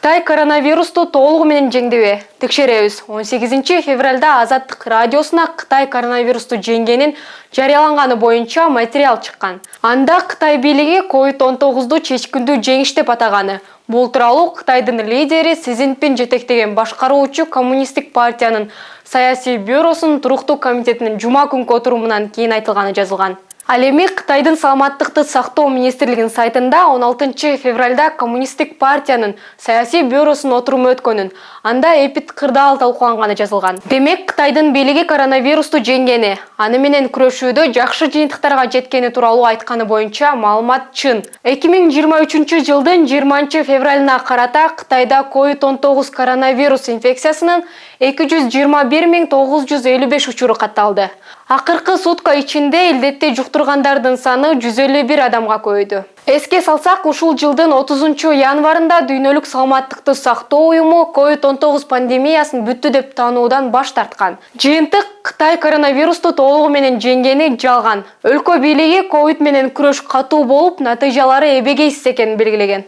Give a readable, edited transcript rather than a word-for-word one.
Кытай коронавирусту толугу менен жеңдиби? Текшеребиз. 18 февралда Азаттык радиосуна Кытай коронавирусту жеңгенин жарыяланганы боюнча материал чыккан. Анда Кытай бийлиги COVID-19 чечкиндүү жеңиш деп атаганы. Бул тууралуу Кытайдын лидери Си Цзиньпин жетектеген башкаруучу коммунисттик партиянын саясий бюросунун туруктуу комитетинин жума күнкү отурумунан кийин айтылганы жазылган. Ал эми Кытайдын саламаттыкты сактоо министрлигинин сайтында 16 февралда коммунисттик партиянын саясий бюросунун отуруму өткөнүн, анда эпид кырдаал талкууланганы жазылган. Демек, Кытайдын бийлиги коронавирусту жеңгени, аны менен күрөшүүдө жакшы жыйынтыктарга жеткени тууралуу айтканы боюнча маалымат чын. 2023 жылдын 20 февралына карата Кытайда COVID-19 коронавирус инфекциясынын 221 955 учуру катталды. Акыркы сутка ичинде илдетти жуктургандардын саны 151 адамга көбөйдү. Эске салсак, ушул жылдын 30 январында Дүйнөлүк саламаттыкты сактоо уюму COVID-19 пандемиясын бүттү деп таануудан баш тарткан. Жыйынтык Кытай коронавирусту толугу менен жеңгени жалган. Өлкө бийлиги ковид менен күрөш катуу болуп, натыйжалары эбегейсиз экенин белгилеген.